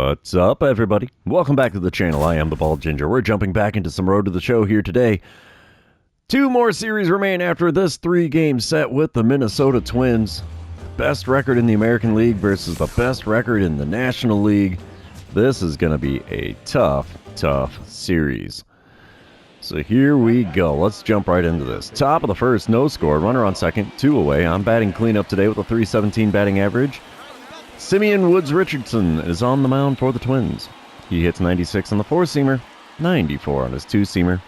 What's up, everybody? Welcome back to the channel. I am the Bald Ginger. We're jumping back into some Road to the Show here today. Two more series remain after this three-game set with the Minnesota Twins. Best record in the American League versus the best record in the National League. This is going to be a tough series. So here we go. Let's jump right into this. Top of the first, no score. Runner on second, 2 away. I'm batting cleanup today with a .317 batting average. Simeon Woods Richardson is on the mound for the Twins. He hits 96 on the 4-seamer, 94 on his 2-seamer.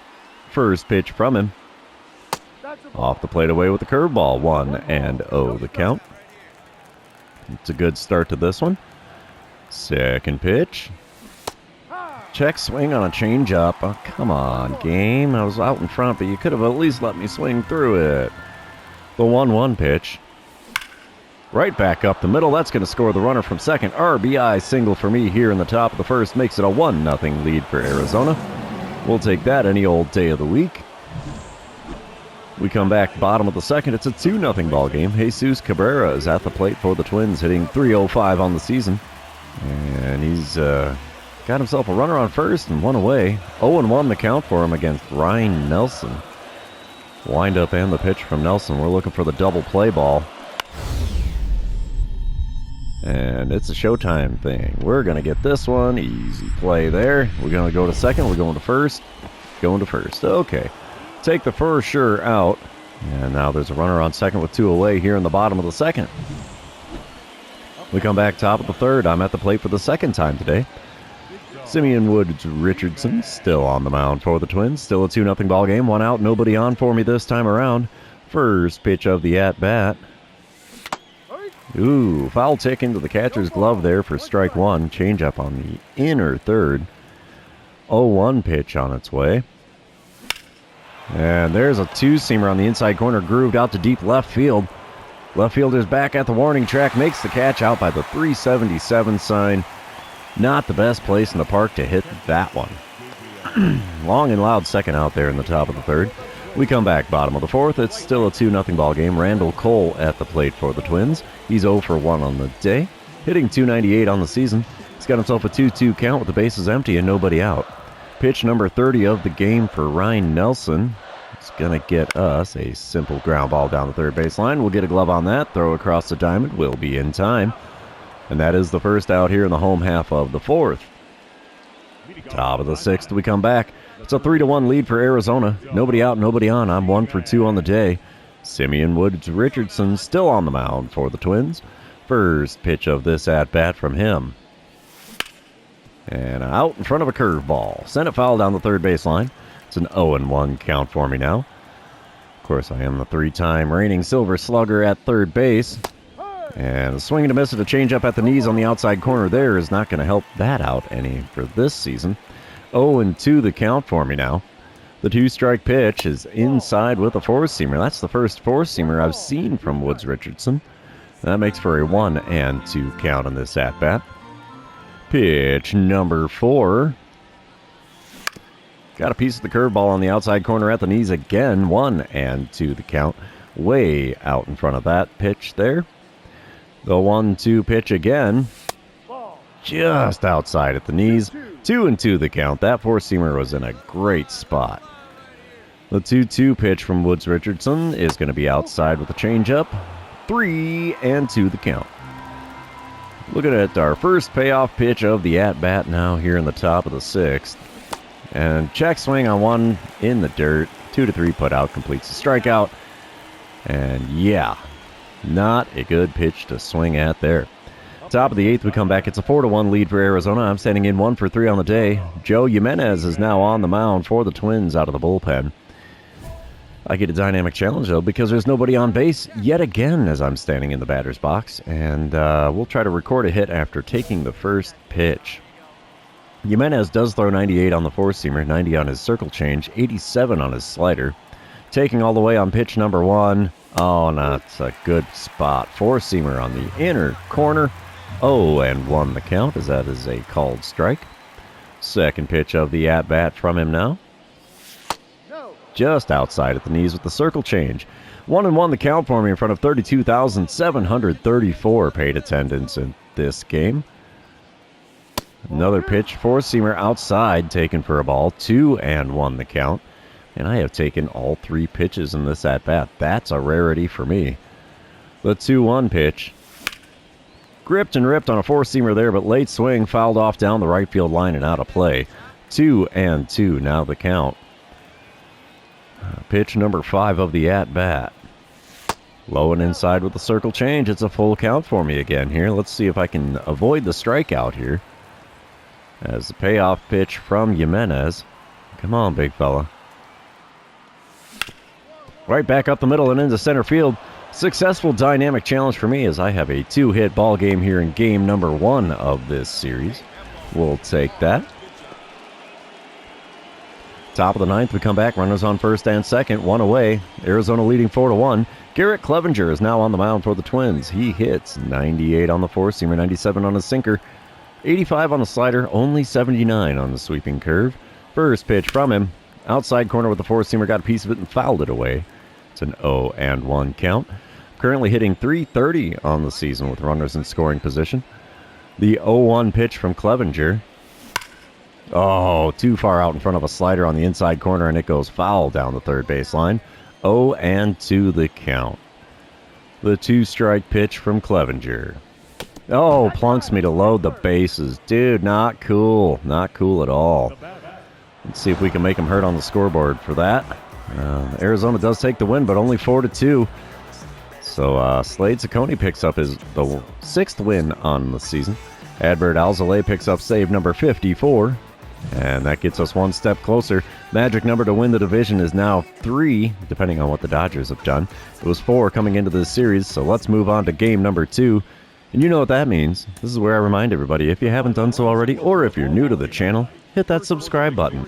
First pitch from him. Off the plate away with the curveball, 1-0 the count. It's a good start to this one. Second pitch. Check swing on a changeup. Oh, come on, game. I was out in front, but you could have at least let me swing through it. The 1-1 pitch. Right back up the middle. That's going to score the runner from second. RBI single for me here in the top of the first. Makes it a 1-0 lead for Arizona. We'll take that any old day of the week. We come back bottom of the second. It's a 2-0 ball game. Jesus Cabrera is at the plate for the Twins, hitting .305 on the season. And he's got himself a runner on first and one away. 0-1 the count for him against Ryan Nelson. Wind up and the pitch from Nelson. We're looking for the double play ball. And it's a showtime thing. We're going to get this one. Easy play there. We're going to go to second. We're going to first. Going to first. Okay. Take the for sure out. And now there's a runner on second with 2 away here in the bottom of the second. We come back top of the third. I'm at the plate for the second time today. Simeon Woods Richardson still on the mound for the Twins. Still a 2-0 ball game. 1 out. Nobody on for me this time around. First pitch of the at-bat. Ooh, foul tick into the catcher's glove there for strike one. Changeup on the inner third. 0-1 pitch on its way. And there's a 2-seamer on the inside corner, grooved out to deep left field. Left fielder's back at the warning track, makes the catch out by the 377 sign. Not the best place in the park to hit that one. Long and loud second out there in the top of the third. We come back bottom of the fourth. It's still a 2-0 ball game. Randall Cole at the plate for the Twins. He's 0 for 1 on the day, hitting .298 on the season. He's got himself a 2-2 count with the bases empty and nobody out. Pitch number 30 of the game for Ryan Nelson. It's going to get us a simple ground ball down the third baseline. We'll get a glove on that. Throw across the diamond. We'll be in time. And that is the first out here in the home half of the fourth. Top of the sixth, we come back. It's a 3-1 lead for Arizona. Nobody out, nobody on. I'm 1 for 2 on the day. Simeon Woods Richardson still on the mound for the Twins. First pitch of this at-bat from him. And out in front of a curveball. Sent it foul down the third baseline. It's an 0-1 count for me now. Of course, I am the 3-time reigning Silver Slugger at third base. And a swing and a miss at a changeup at the knees on the outside corner there is not going to help that out any for this season. 0-2 the count for me now. The 2-strike pitch is inside with a 4-seamer. That's the first 4-seamer I've seen from Woods Richardson. That makes for a 1-2 count on this at-bat. Pitch number 4. Got a piece of the curveball on the outside corner at the knees again. 1-2 the count. Way out in front of that pitch there. The 1-2 pitch again. Just outside at the knees. 2-2 the count. That 4-seamer was in a great spot. The 2-2 pitch from Woods Richardson is going to be outside with a changeup. 3-2 the count. Looking at our first payoff pitch of the at-bat now here in the top of the sixth. And check swing on one in the dirt. 2-3 put out, completes the strikeout. And yeah, not a good pitch to swing at there. Top of the eighth, we come back. It's a 4-1 lead for Arizona. I'm standing in 1 for 3 on the day. Joe Jimenez is now on the mound for the Twins out of the bullpen. I get a dynamic challenge, though, because there's nobody on base yet again as I'm standing in the batter's box. And we'll try to record a hit after taking the first pitch. Jimenez does throw 98 on the 4-seamer, 90 on his circle change, 87 on his slider. Taking all the way on pitch number 1. Oh, that's a good spot. 4-seamer on the inner corner. 0-1 the count, as that is a called strike. Second pitch of the at-bat from him now. Just outside at the knees with the circle change. 1-1 the count for me in front of 32,734 paid attendance in this game. Another pitch, four-seamer outside, taken for a ball. 2-1 the count. And I have taken all 3 pitches in this at-bat. That's a rarity for me. The 2-1 pitch. Gripped and ripped on a four-seamer there, but late swing, fouled off down the right field line and out of play. 2-2 now the count. Pitch number 5 of the at-bat. Low and inside with the circle change. It's a full count for me again here. Let's see if I can avoid the strikeout here. As the payoff pitch from Jimenez. Come on, big fella. Right back up the middle and into center field. Successful dynamic challenge for me as I have a 2-hit ball game here in game number 1 of this series. We'll take that. Top of the 9th, we come back. Runners on first and second. 1 away. Arizona leading 4-1. Garrett Clevenger is now on the mound for the Twins. He hits 98 on the four-seamer, 97 on the sinker, 85 on the slider, only 79 on the sweeping curve. First pitch from him. Outside corner with the four-seamer, got a piece of it and fouled it away. It's an 0-1 count. Currently hitting .330 on the season with runners in scoring position. The 0-1 pitch from Clevenger. Oh, too far out in front of a slider on the inside corner, and it goes foul down the third baseline. 0-2 the count. The 2-strike pitch from Clevenger. Oh, plunks me to load the bases. Dude, not cool. Not cool at all. Let's see if we can make him hurt on the scoreboard for that. Arizona does take the win, but only 4-2. So Slade Ciccone picks up the 6th win on the season. Adbert Alzolay picks up save number 54. And that gets us one step closer. Magic number to win the division is now 3, depending on what the Dodgers have done. It was 4 coming into this series, so let's move on to game number 2. And you know what that means. This is where I remind everybody, if you haven't done so already, or if you're new to the channel, hit that subscribe button.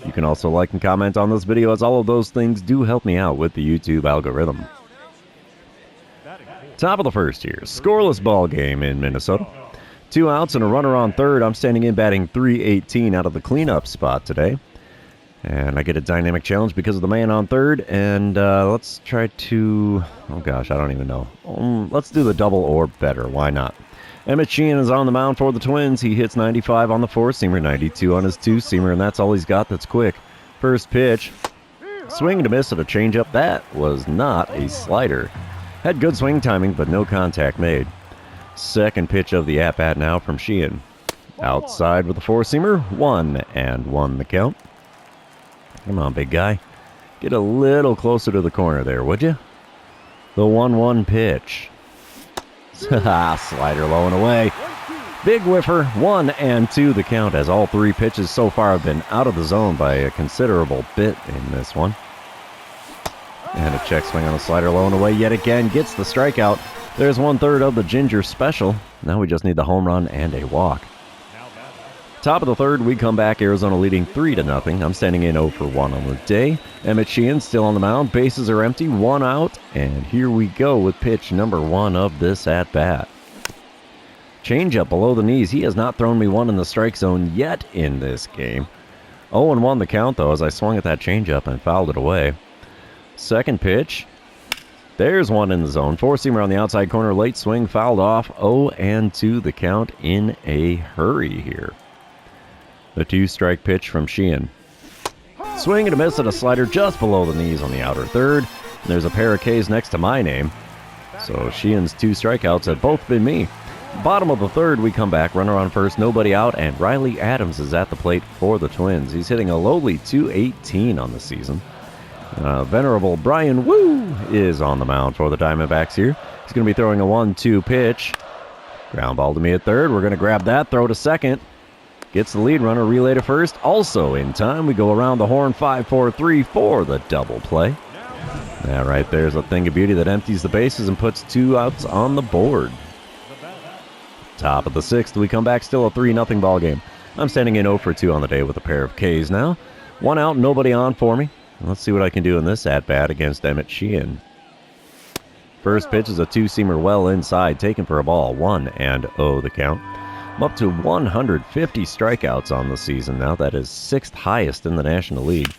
You can also like and comment on this video, as all of those things do help me out with the YouTube algorithm. Top of the first here, scoreless ball game in Minnesota. 2 outs and a runner on third. I'm standing in batting .318 out of the cleanup spot today. And I get a dynamic challenge because of the man on third. And let's try to... oh gosh, I don't even know. Let's do the double or better. Why not? Emmett Sheehan is on the mound for the Twins. He hits 95 on the four-seamer, 92 on his two-seamer, and that's all he's got that's quick. First pitch. Swing and a miss at a changeup. That was not a slider. Had good swing timing, but no contact made. Second pitch of the at-bat now from Sheehan. Outside with the four-seamer, 1-1 the count. Come on, big guy. Get a little closer to the corner there, would you? The 1-1 pitch. Slider low and away. Big whiffer, 1-2 the count, as all 3 pitches so far have been out of the zone by a considerable bit in this one. And a check swing on the slider low and away yet again, gets the strikeout. There's 1/3 of the Ginger special. Now we just need the home run and a walk. Top of the third, we come back. Arizona leading 3-0. I'm standing in 0 for 1 on the day. Emmett Sheehan still on the mound. Bases are empty. 1 out. And here we go with pitch number 1 of this at-bat. Changeup below the knees. He has not thrown me one in the strike zone yet in this game. 0-1 the count, though, as I swung at that changeup and fouled it away. Second pitch. There's one in the zone. Four-seamer on the outside corner. Late swing, fouled off. 0-2 the count in a hurry here. The 2-strike pitch from Sheehan. Swing and a miss at a slider just below the knees on the outer third. There's a pair of Ks next to my name. So Sheehan's 2 strikeouts have both been me. Bottom of the third, we come back. Runner on first, nobody out, and Riley Adams is at the plate for the Twins. He's hitting a lowly .218 on the season. Venerable Brian Woo is on the mound for the Diamondbacks here. He's going to be throwing a 1-2 pitch. Ground ball to me at third. We're going to grab that, throw to second. Gets the lead runner, relay to first. Also in time, we go around the horn 5-4-3 for the double play. That right there's a thing of beauty that empties the bases and puts 2 outs on the board. Top of the 6th, we come back, still a 3-0 ball game. I'm standing in 0 for 2 on the day with a pair of Ks now. 1 out, nobody on for me. Let's see what I can do in this at-bat against Emmett Sheehan. First pitch is a 2-seamer well inside, taken for a ball. 1-0 the count. I'm up to 150 strikeouts on the season now. That is 6th highest in the National League.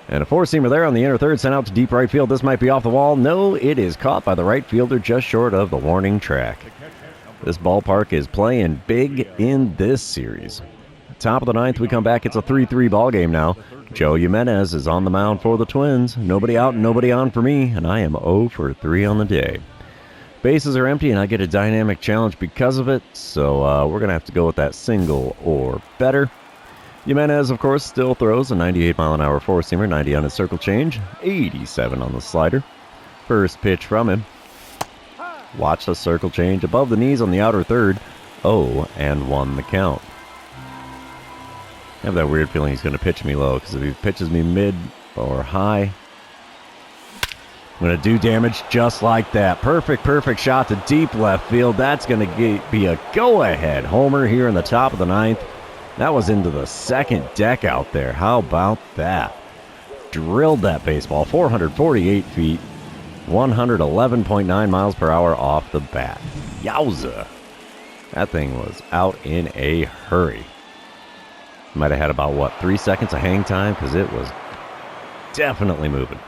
And a 4-seamer there on the inner third, sent out to deep right field. This might be off the wall. No, it is caught by the right fielder just short of the warning track. This ballpark is playing big in this series. Top of the ninth, we come back. It's a 3-3 ball game now. Joe Jimenez is on the mound for the Twins. Nobody out and nobody on for me, and I am 0 for 3 on the day. Bases are empty, and I get a dynamic challenge because of it, so we're going to have to go with that single or better. Jimenez, of course, still throws a 98-mile-an-hour four-seamer, 90 on his circle change, 87 on the slider. First pitch from him. Watch the circle change above the knees on the outer third. 0-1 the count. I have that weird feeling he's going to pitch me low, because if he pitches me mid or high, I'm going to do damage just like that. Perfect shot to deep left field. That's going to be a go-ahead homer here in the top of the ninth. That was into the second deck out there. How about that? Drilled that baseball 448 feet, 111.9 miles per hour off the bat. Yowza. That thing was out in a hurry. Might have had about, 3 seconds of hang time, because it was definitely moving.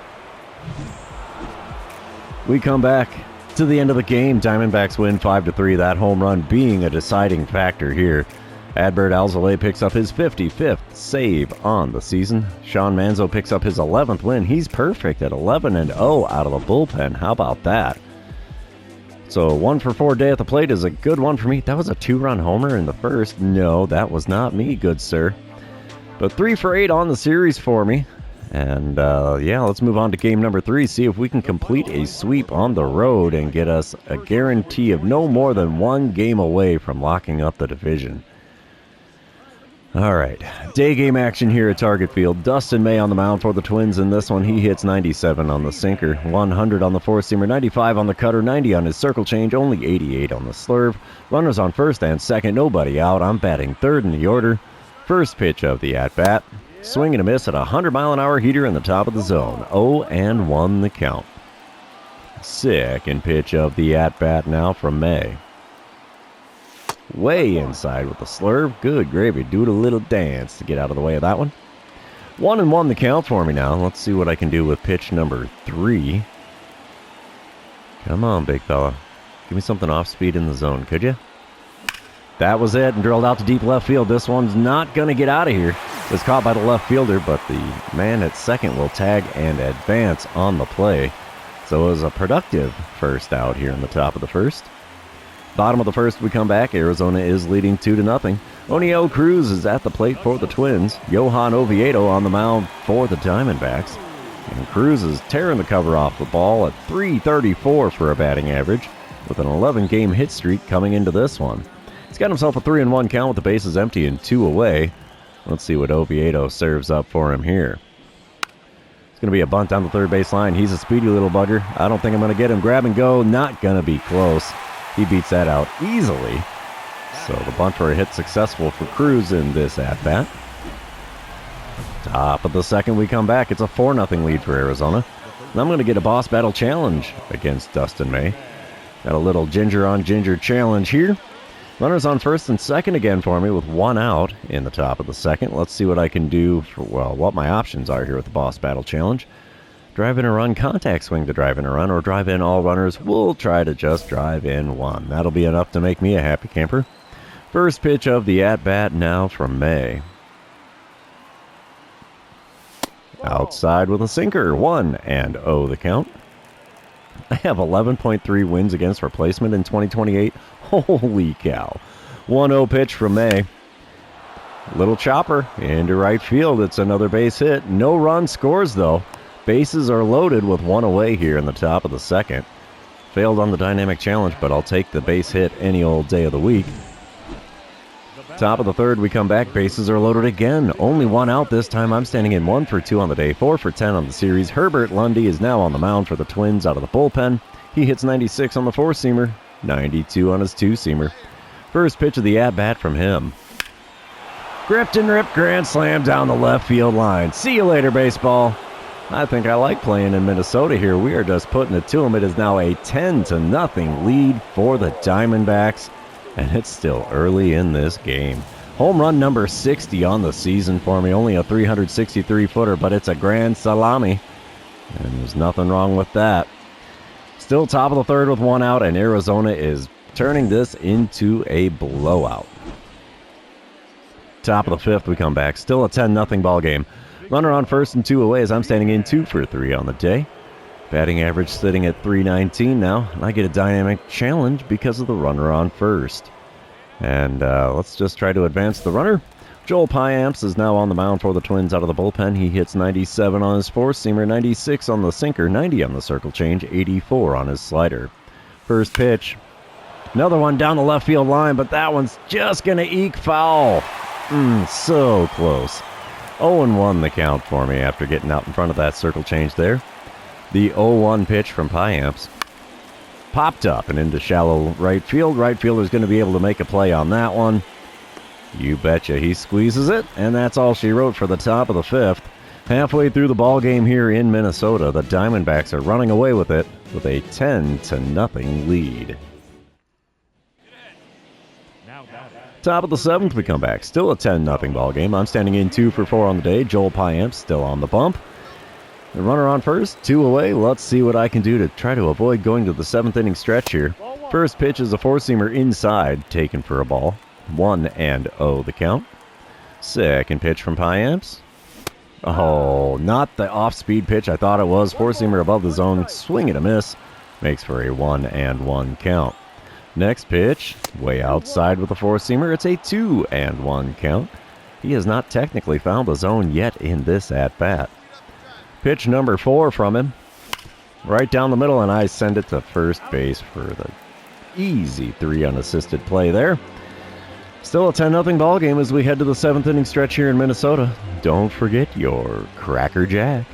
We come back to the end of the game. Diamondbacks win 5-3, that home run being a deciding factor here. Adbert Alzolay picks up his 55th save on the season. Sean Manzo picks up his 11th win. He's perfect at 11-0 out of the bullpen. How about that? So 1 for 4 day at the plate is a good one for me. That was a 2-run homer in the first. No, that was not me, good sir. But 3 for 8 on the series for me. And yeah, let's move on to game number 3. See if we can complete a sweep on the road and get us a guarantee of no more than 1 game away from locking up the division. All right, day game action here at Target Field. Dustin May on the mound for the Twins in this one. He hits 97 on the sinker, 100 on the four-seamer, 95 on the cutter, 90 on his circle change, only 88 on the slurve. Runners on first and second, nobody out. I'm batting third in the order. First pitch of the at-bat. Swing and a miss at a 100-mile-an-hour heater in the top of the zone. 0-1 the count. Second pitch of the at-bat now from May. Way inside with the slurve. Good gravy. Do a little dance to get out of the way of that one. 1-1 the count for me now. Let's see what I can do with pitch number 3. Come on, big fella. Give me something off speed in the zone, could you? That was it, and drilled out to deep left field. This one's not going to get out of here. It was caught by the left fielder, but the man at second will tag and advance on the play. So it was a productive first out here in the top of the first. Bottom of the first, we come back. Arizona is leading 2-0. Oneil Cruz is at the plate for the Twins. Johan Oviedo on the mound for the Diamondbacks. And Cruz is tearing the cover off the ball at .334 for a batting average, with an 11-game hit streak coming into this one. He's got himself a 3-1 count with the bases empty and 2 away. Let's see what Oviedo serves up for him here. It's going to be a bunt down the third base line. He's a speedy little bugger. I don't think I'm going to get him. Grab and go. Not going to be close. He beats that out easily. So the bunt for a hit successful for Cruz in this at-bat. Top of the second, we come back. It's a 4-0 lead for Arizona. And I'm going to get a boss battle challenge against Dustin May. Got a little ginger on ginger challenge here. Runners on first and second again for me with 1 out in the top of the second. Let's see what I can do for, what my options are here with the boss battle challenge. Drive in a run, contact swing to drive in a run, or drive in all runners. We'll try to just drive in 1. That'll be enough to make me a happy camper. First pitch of the at-bat now from May. Outside with a sinker, 1-0 the count. I have 11.3 wins against replacement in 2028. Holy cow. 1-0 pitch from May. Little chopper into right field. It's another base hit. No run scores, though. Bases are loaded with 1 away here in the top of the second. Failed on the dynamic challenge, but I'll take the base hit any old day of the week. Top of the third, we come back. Bases are loaded again. Only 1 out this time. I'm standing in 1 for 2 on the day, 4 for 10 on the series. Herbert Lundy is now on the mound for the Twins out of the bullpen. He hits 96 on the four-seamer, 92 on his two-seamer. First pitch of the at-bat from him. Gripped and ripped grand slam down the left field line. See you later, baseball. I think I like playing in Minnesota here. We are just putting it to them. It is now a 10-0 lead for the Diamondbacks, and it's still early in this game. Home run number 60 on the season for me. Only a 363-footer, but it's a grand salami, and there's nothing wrong with that. Still top of the third with 1 out, and Arizona is turning this into a blowout. Top of the fifth, we come back. Still a 10-0 ball game. Runner on first and 2 away as I'm standing in 2 for 3 on the day. Batting average sitting at .319 now, and I get a dynamic challenge because of the runner on first. And let's just try to advance the runner. Joel Piamps is now on the mound for the Twins out of the bullpen. He hits 97 on his four-seamer, 96 on the sinker, 90 on the circle change, 84 on his slider. First pitch. Another one down the left field line, but that one's just going to eke foul. So close. 0-1 the count for me after getting out in front of that circle change there. The 0-1 pitch from Piamps popped up and into shallow right field. Right fielder's going to be able to make a play on that one. You betcha he squeezes it, and that's all she wrote for the top of the fifth. Halfway through the ball game here in Minnesota, the Diamondbacks are running away with it with a 10-0 lead. Top of the seventh, we come back. Still a 10-0 ball game. I'm standing in 2 for 4 on the day. Joel Piamps still on the bump. The runner on first, 2 away. Let's see what I can do to try to avoid going to the 7th inning stretch here. First pitch is a four-seamer inside, taken for a ball. 1-0 the count. Second pitch from Piamps. Oh, not the off-speed pitch I thought it was. Four-seamer above the zone, swing and a miss. Makes for a 1-1 count. Next pitch, way outside with a four-seamer. It's a 2-1 count. He has not technically found the zone yet in this at-bat. Pitch number 4 from him. Right down the middle, and I send it to first base for the easy 3 unassisted play there. Still a 10-0 ball game as we head to the 7th inning stretch here in Minnesota. Don't forget your Cracker Jack.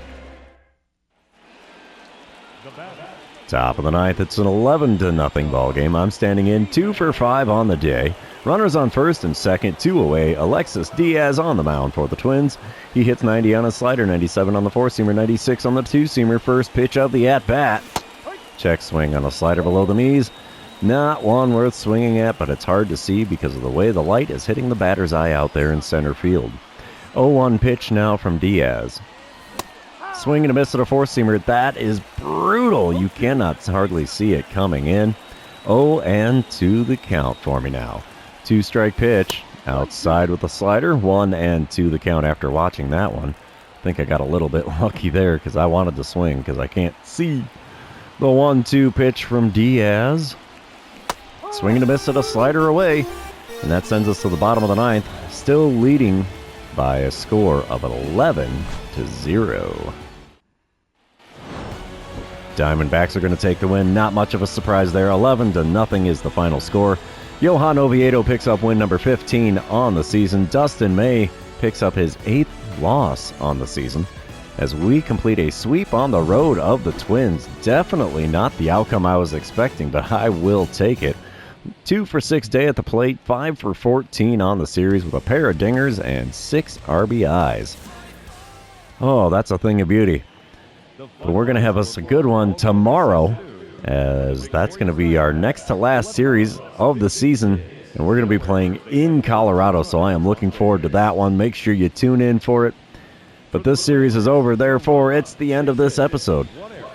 Top of the ninth, it's an 11-0 ball game. I'm standing in 2 for 5 on the day. Runners on first and second, 2 away. Alexis Diaz on the mound for the Twins. He hits 90 on a slider, 97 on the four-seamer, 96 on the two-seamer. First pitch of the at-bat. Check swing on a slider below the knees. Not one worth swinging at, but it's hard to see because of the way the light is hitting the batter's eye out there in center field. 0-1 pitch now from Diaz. Swing and a miss at a four-seamer. That is brutal. You cannot hardly see it coming in. 0-2 the count for me now. 2-strike pitch. Outside with a slider. 1-2 the count after watching that one. I think I got a little bit lucky there because I wanted to swing because I can't see. The 1-2 pitch from Diaz. Swing and a miss at a slider away. And that sends us to the bottom of the ninth. Still leading by a score of 11-0. Diamondbacks are going to take the win. Not much of a surprise there. 11-0 is the final score. Johan Oviedo picks up win number 15 on the season. Dustin May picks up his 8th loss on the season as we complete a sweep on the road of the Twins. Definitely not the outcome I was expecting, but I will take it. 2 for 6 day at the plate, 5 for 14 on the series with a pair of dingers and 6 RBIs. Oh, that's a thing of beauty. But we're going to have us a good one tomorrow, as that's going to be our next to last series of the season, and we're going to be playing in Colorado, so I am looking forward to that one. Make sure you tune in for it. But this series is over, therefore it's the end of this episode.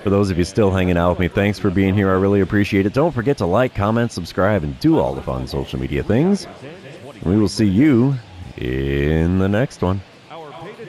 For those of you still hanging out with me, thanks for being here. I really appreciate it. Don't forget to like, comment, subscribe, and do all the fun social media things. We will see you in the next one.